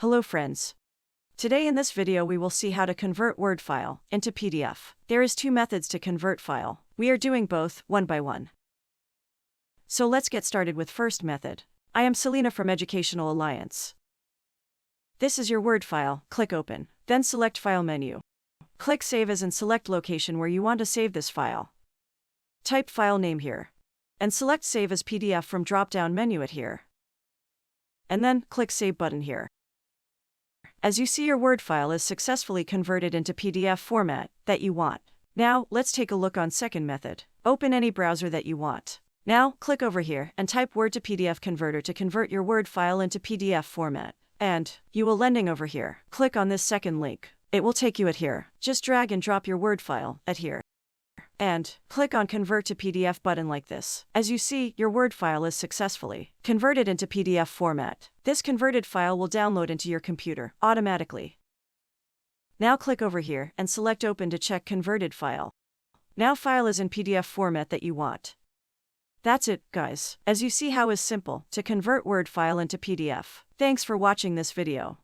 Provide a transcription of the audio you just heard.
Hello friends. Today in this video we will see how to convert Word file into PDF. There is two methods to convert file. We are doing both, one by one. So let's get started with first method. I am Selena from Educational Alliance. This is your Word file, click Open, then select File menu. Click Save As and select location where you want to save this file. Type file name here. And select Save as PDF from drop-down menu at here. And then click Save button here. As you see, your Word file is successfully converted into PDF format that you want. Now, let's take a look on second method. Open any browser that you want. Now, click over here and type Word to PDF Converter to convert your Word file into PDF format. And you will landing over here. Click on this second link. It will take you at here. Just drag and drop your Word file at here. And click on Convert to PDF button like this. As you see, your Word file is successfully converted into PDF format. This converted file will download into your computer automatically. Now click over here and select Open to check converted file. Now file is in PDF format that you want. That's it, guys. As you see how is simple to convert Word file into PDF. Thanks for watching this video.